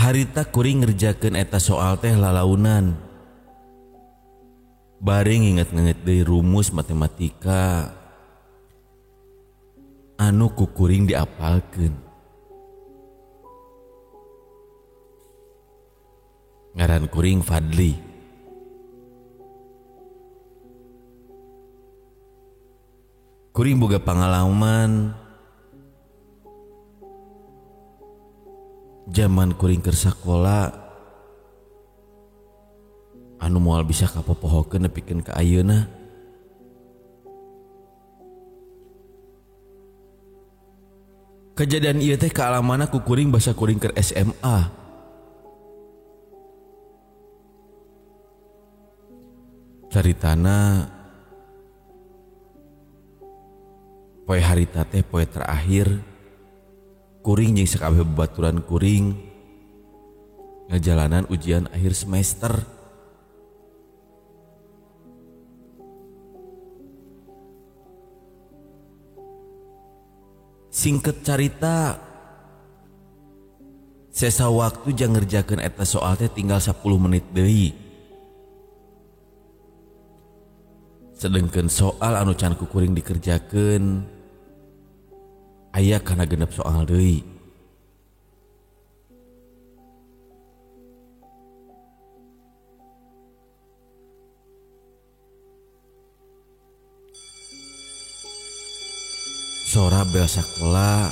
Harita kuring ngerjakeun eta soal teh lalaunan. Bari nginget-nginget deui rumus matematika anu ku kuring diapalkeun. Ngaran kuring Fadli. Kuring boga pangalaman zaman kuring keur sakola anu moal bisa kapopohokeun nepikeun ka ayeuna. Kejadian ieu teh kaalamana ku kuring basa kuring keur SMA. Caritana poe harita teh poe terakhir kuring jeung sakabeh babaturan kuring ngajalanan ujian akhir semester. Singket carita, sesa waktu jang ngerjakeun eta soal teh tinggal 10 menit deui. Sedengkeun soal anu can ku kuring dikerjakeun aya kana 6 soal deui. Sora bel sakola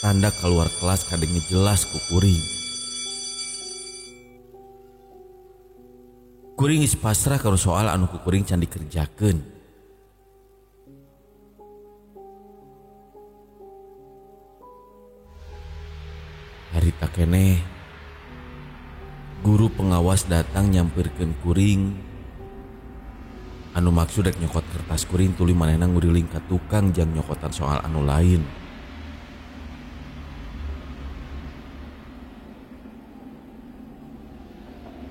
tanda keluar kelas kadang jelas ku kuring. Kuring geus pasrah karo soal anu ku kuring can dikerjakeun. Harita keneh guru pengawas datang nyampeurkeun kuring anu maksud rek nyokot kertas kuring tuluy manehna nguriling ka tukang jang nyokotan soal anu lain.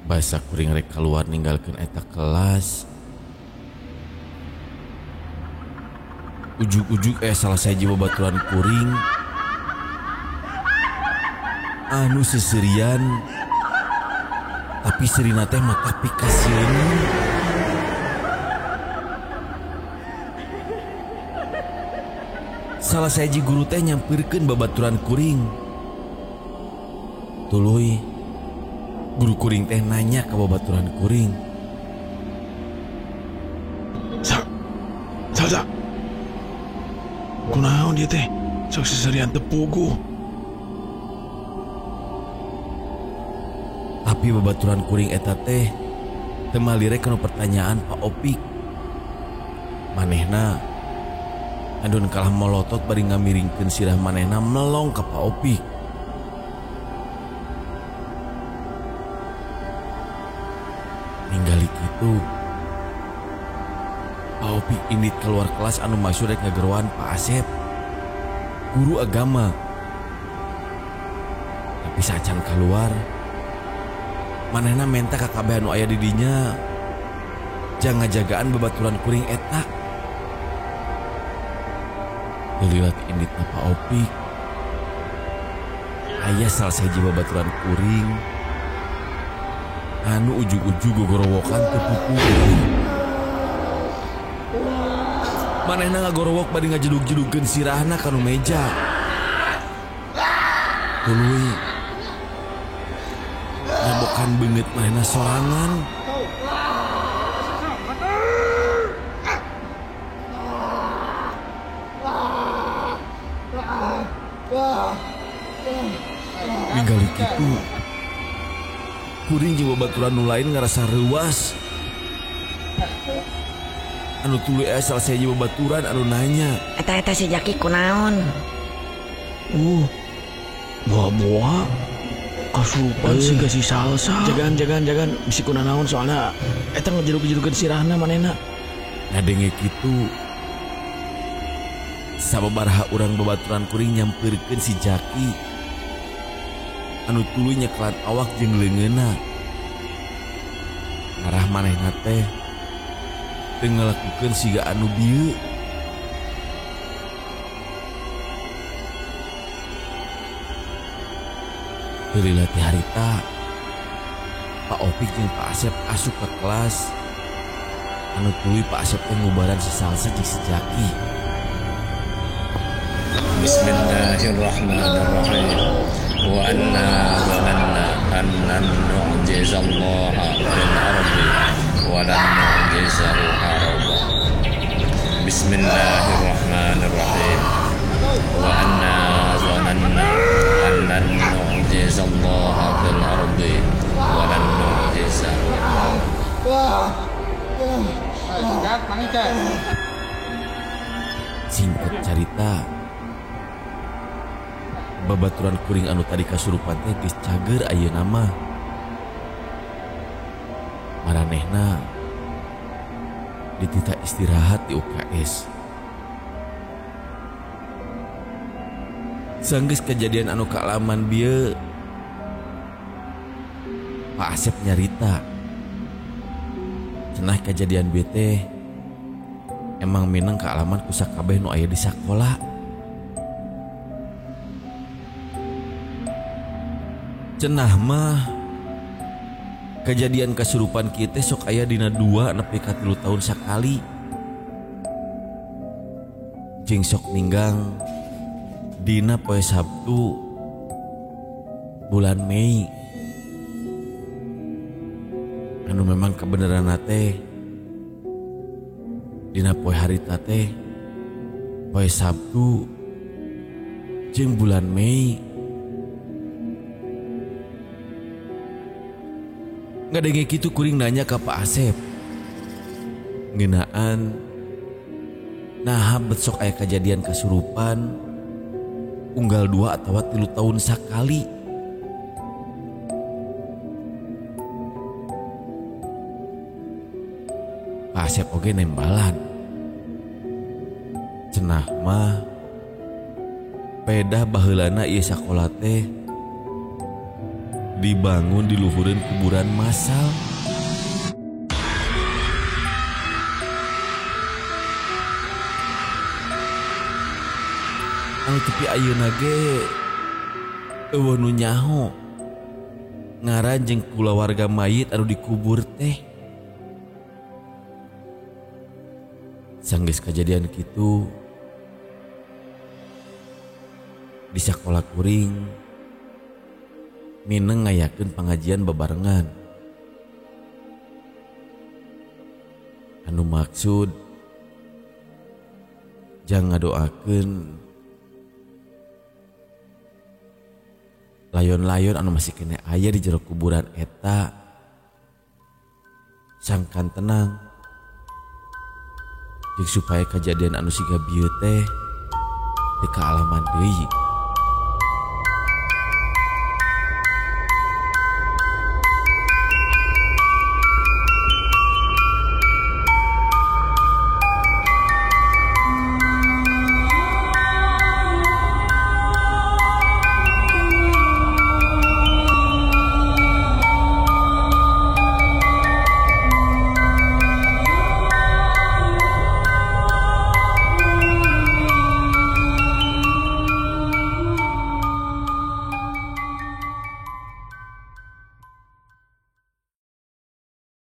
Basa kuring rek keluar ninggalkeun eta kelas. Ujug-ujug salah saji babaturan kuring anu seserian tapi serina teh mah tapi kasieun. Salah saji guru teh nyampeurkeun babaturan kuring. Tuluy guru kuring teh nanya ka babaturan kuring. Sa. Kunaon dia teh? Sok seserian tepugu. Tapi babaturan kuring eta teh teu malirek kana pertanyaan Pak Opik. Manehna andun kalah molotot bari ngamiringkeun sirah manehna melong ka Pak Opik. Ninggali kitu Pak Opik indit keluar kelas anu maksud rek ngageroan Pak Asep, guru agama. Tapi sacan keluar manehna menta ka kabeh anu aya di dinya jang ngajagaan babaturan kuring eta. Dilihat inditna Pak Opik aya salah saji babaturan kuring anu ujug-ujug gogorowokan teu pupuh. Manehna ngagorowok bari ngajedug-jedugkeun sirahna ka nu meja. Tuluy nyabokan beungeut manehna sorangan. Ninggali kitu kuring jeung babaturan nu lain ngarasa reuas. Anu tuluy salah saji babaturan anu nanya, Eta si Jaki kunaon? Buah-buah kasupan si salsa. Jagan bisi kunaon soalna eta ngejeruk-jerukeun sirahna manehna. Ngadenge kitu sababaraha urang babaturan kuring nyampeurkeun si Jaki anu tuluy nyeklan awak jeung leungeunna. Ngarah manehna teh teu ngalakukeun siga anu bieu. Heula teh harita Pak Opik jeung Pak Asep asup ke kelas. Anu tuluy Pak Asep teh ngubaran si Salsa jeung si Jaki. Bismillahirrahmanirrahim. Wa anna dhananna annan nu'jizallaha fil ardi wa lan nu'jizahu haraba. Bismillahirrahmanirrahim. Wa anna dhananna annan nu'jizallaha fil ardi wa lan nu'jizahu haraba. Singkat cerita, babaturan kuring anu tadi kasurupan teh geus cager ayeuna mah. Maranehna ditita istirahat di UKS. Sanggeus kejadian anu kaalaman bieu, Pak Asep nyarita cenah kejadian bieu teh emang mineng kaalaman ku sakabeh nu aya di sakola. Cenah mah kejadian kasurupan kieu teh sok aya dina 2 nepi ka 3 tahun sakali. Jeung sok ninggang dina poe Sabtu bulan Mei. Anu memang kebenaran teh dina poe harita teh poe Sabtu jeung bulan Mei. Ngadenge kitu kuring nanya ka Pak Asep ngeunaan naha bet sok aya kejadian kasurupan unggal 2 atawa 3 tahun sakali. Pak Asep oge nembalan cenah mah pedah baheulana ieu sakola teh dibangun di luhureun kuburan massal. Anu tepi ayeuna ge eueuh nu nyaho ngaran jeung kulawarga mayit anu dikubur teh. Sanggeus kejadian kitu di sakola kuring mineng ngayakeun pengajian bebarengan. Anu maksud jang ngadoakeun layon-layon anu masih kene aya di jero kuburan eta sangkan tenang jeung supaya kejadian anu siga bieu teh teu kaalaman deui.